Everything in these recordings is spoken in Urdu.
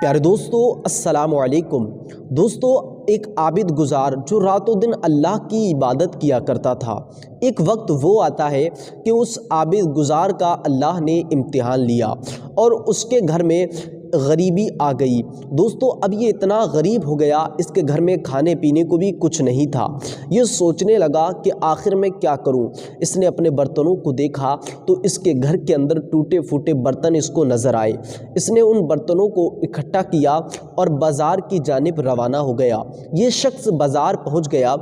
پیارے دوستو السلام علیکم۔ دوستو ایک عابد گزار جو رات و دن اللہ کی عبادت کیا کرتا تھا، ایک وقت وہ آتا ہے کہ اس عابد گزار کا اللہ نے امتحان لیا اور اس کے گھر میں غریبی آ گئی۔ دوستو اب یہ اتنا غریب ہو گیا، اس کے گھر میں کھانے پینے کو بھی کچھ نہیں تھا۔ یہ سوچنے لگا کہ آخر میں کیا کروں۔ اس نے اپنے برتنوں کو دیکھا تو اس کے گھر کے اندر ٹوٹے پھوٹے برتن اس کو نظر آئے۔ اس نے ان برتنوں کو اکٹھا کیا اور بازار کی جانب روانہ ہو گیا۔ یہ شخص بازار پہنچ گیا۔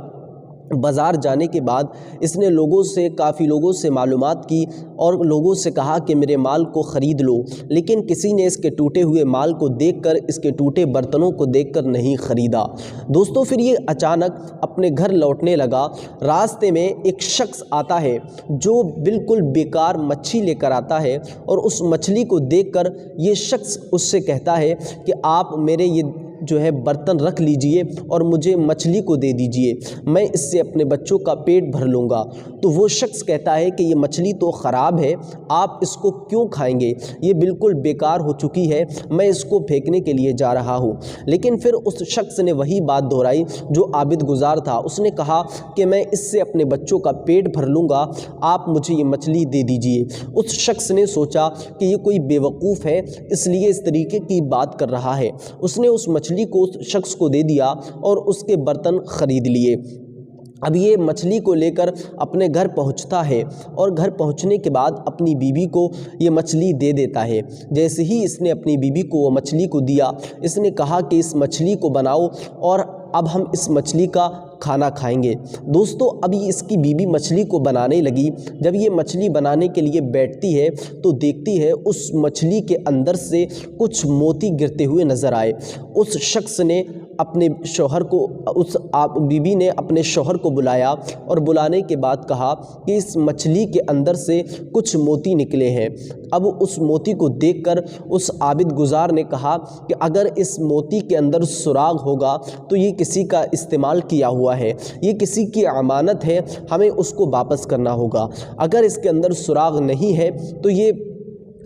بازار جانے کے بعد اس نے کافی لوگوں سے معلومات کی اور لوگوں سے کہا کہ میرے مال کو خرید لو، لیکن کسی نے اس کے ٹوٹے ہوئے مال کو دیکھ کر، اس کے ٹوٹے برتنوں کو دیکھ کر نہیں خریدا۔ دوستو پھر یہ اچانک اپنے گھر لوٹنے لگا۔ راستے میں ایک شخص آتا ہے جو بالکل بیکار مچھلی لے کر آتا ہے، اور اس مچھلی کو دیکھ کر یہ شخص اس سے کہتا ہے کہ آپ میرے یہ برتن رکھ لیجئے اور مجھے مچھلی کو دے دیجئے، میں اس سے اپنے بچوں کا پیٹ بھر لوں گا۔ تو وہ شخص کہتا ہے کہ یہ مچھلی تو خراب ہے، آپ اس کو کیوں کھائیں گے؟ یہ بالکل بیکار ہو چکی ہے، میں اس کو پھینکنے کے لیے جا رہا ہوں۔ لیکن پھر اس شخص نے وہی بات دہرائی جو عابد گزار تھا۔ اس نے کہا کہ میں اس سے اپنے بچوں کا پیٹ بھر لوں گا، آپ مجھے یہ مچھلی دے دیجئے۔ اس شخص نے سوچا کہ یہ کوئی بیوقوف ہے، اس لیے اس طریقے کی بات کر رہا ہے۔ اس نے اس مچھلی کو اس شخص کو دے دیا اور اس کے برتن خرید لیے۔ اب یہ مچھلی کو لے کر اپنے گھر پہنچتا ہے اور گھر پہنچنے کے بعد اپنی بیوی کو یہ مچھلی دے دیتا ہے۔ جیسے ہی اس نے اپنی بیوی کو وہ مچھلی کو دیا، اس نے کہا کہ اس مچھلی کو بناؤ اور اب ہم اس مچھلی کا کھانا کھائیں گے۔ دوستو ابھی اس کی بیوی مچھلی کو بنانے لگی۔ جب یہ مچھلی بنانے کے لیے بیٹھتی ہے تو دیکھتی ہے اس مچھلی کے اندر سے کچھ موتی گرتے ہوئے نظر آئے۔ اس شخص نے اپنے شوہر کو، بیوی نے اپنے شوہر کو بلایا اور بلانے کے بعد کہا کہ اس مچھلی کے اندر سے کچھ موتی نکلے ہیں۔ اب اس موتی کو دیکھ کر اس عابد گزار نے کہا کہ اگر اس موتی کے اندر سراغ ہوگا تو یہ کسی کا استعمال کیا ہوا ہے، یہ کسی کی امانت ہے، ہمیں اس کو واپس کرنا ہوگا۔ اگر اس کے اندر سراغ نہیں ہے تو یہ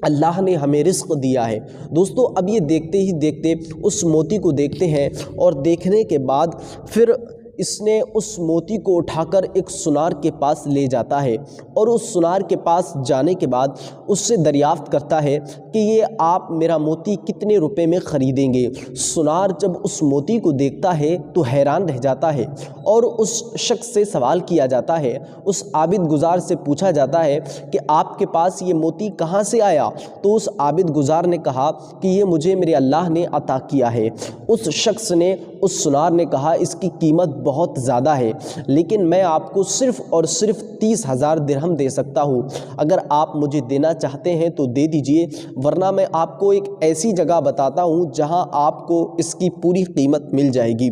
اللہ نے ہمیں رزق دیا ہے۔ دوستو اب یہ دیکھتے ہی دیکھتے اس موتی کو دیکھتے ہیں، اور دیکھنے کے بعد پھر اس نے اس موتی کو اٹھا کر ایک سونار کے پاس لے جاتا ہے، اور اس سونار کے پاس جانے کے بعد اس سے دریافت کرتا ہے کہ یہ آپ میرا موتی کتنے روپے میں خریدیں گے؟ سونار جب اس موتی کو دیکھتا ہے تو حیران رہ جاتا ہے، اور اس شخص سے سوال کیا جاتا ہے، اس عابد گزار سے پوچھا جاتا ہے کہ آپ کے پاس یہ موتی کہاں سے آیا؟ تو اس عابد گزار نے کہا کہ یہ مجھے میرے اللہ نے عطا کیا ہے۔ اس شخص نے، اس سونار نے کہا اس کی قیمت بہت زیادہ ہے، لیکن میں آپ کو صرف اور صرف 30,000 درہم دے سکتا ہوں۔ اگر آپ مجھے دینا چاہتے ہیں تو دے دیجئے، ورنہ میں آپ کو ایک ایسی جگہ بتاتا ہوں جہاں آپ کو اس کی پوری قیمت مل جائے گی۔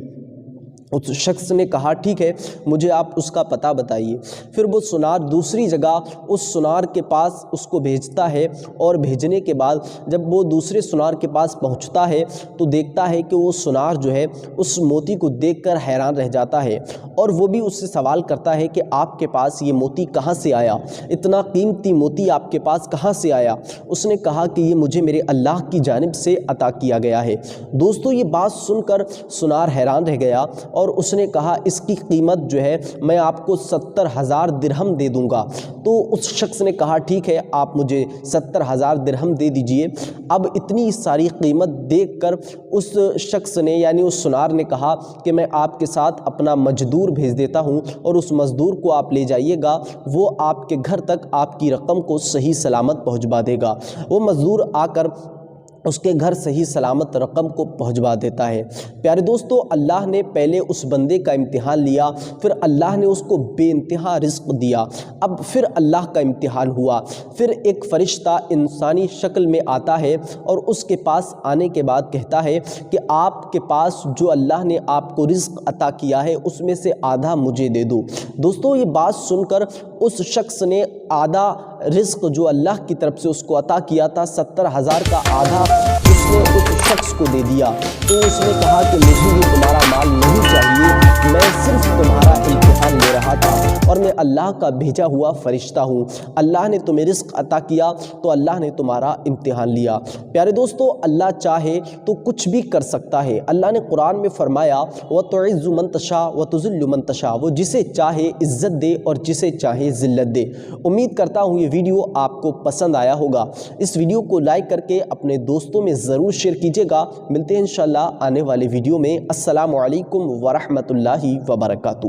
اس شخص نے کہا ٹھیک ہے، مجھے آپ اس کا پتہ بتائیے۔ پھر وہ سونار دوسری جگہ اس سونار کے پاس اس کو بھیجتا ہے، اور بھیجنے کے بعد جب وہ دوسرے سونار کے پاس پہنچتا ہے تو دیکھتا ہے کہ وہ سونار اس موتی کو دیکھ کر حیران رہ جاتا ہے، اور وہ بھی اس سے سوال کرتا ہے کہ آپ کے پاس یہ موتی کہاں سے آیا؟ اتنا قیمتی موتی آپ کے پاس کہاں سے آیا؟ اس نے کہا کہ یہ مجھے میرے اللہ کی جانب سے عطا کیا گیا ہے۔ دوستو یہ بات سن کر سونار حیران رہ گیا، اور اس نے کہا اس کی قیمت میں آپ کو 70,000 درہم دے دوں گا۔ تو اس شخص نے کہا ٹھیک ہے، آپ مجھے 70,000 درہم دے دیجئے۔ اب اتنی ساری قیمت دیکھ کر اس شخص نے، یعنی اس سونار نے کہا کہ میں آپ کے ساتھ اپنا مزدور بھیج دیتا ہوں، اور اس مزدور کو آپ لے جائیے گا، وہ آپ کے گھر تک آپ کی رقم کو صحیح سلامت پہنچوا دے گا۔ وہ مزدور آ کر اس کے گھر صحیح سلامت رقم کو پہنچوا دیتا ہے۔ پیارے دوستو اللہ نے پہلے اس بندے کا امتحان لیا، پھر اللہ نے اس کو بے انتہا رزق دیا۔ اب پھر اللہ کا امتحان ہوا، پھر ایک فرشتہ انسانی شکل میں آتا ہے، اور اس کے پاس آنے کے بعد کہتا ہے کہ آپ کے پاس جو اللہ نے آپ کو رزق عطا کیا ہے اس میں سے آدھا مجھے دے دو۔ دوستو یہ بات سن کر اس شخص نے آدھا رزق جو اللہ کی طرف سے اس کو عطا کیا تھا 70,000 کا آدھا اس نے اس شخص کو دے دیا تو اس نے کہا کہ مجھے یہ تمہارا مال نہیں چاہیے، میں صرف تمہارا امتحان لے رہا تھا اور میں اللہ کا بھیجا ہوا فرشتہ ہوں، اللہ نے تمہیں رزق عطا کیا تو اللہ نے تمہارا امتحان لیا۔ پیارے دوستو، اللہ چاہے تو کچھ بھی کر سکتا ہے۔ اللہ نے قرآن میں فرمایا وَتُعِزُّ مَن تَشَاءُ وَتُذِلُّ مَن تَشَاءُ، وہ جسے چاہے عزت دے اور جسے چاہے ذلت دے۔ امید کرتا ہوں یہ ویڈیو آپ کو پسند آیا ہوگا۔ اس ویڈیو کو لائک کر کے اپنے دوستوں میں ضرور شیئر کیجیے گا۔ ملتے ہیں انشاءاللہ آنے والے ویڈیو میں۔ السلام علیکم ورحمۃ اللہ وبرکاتہ۔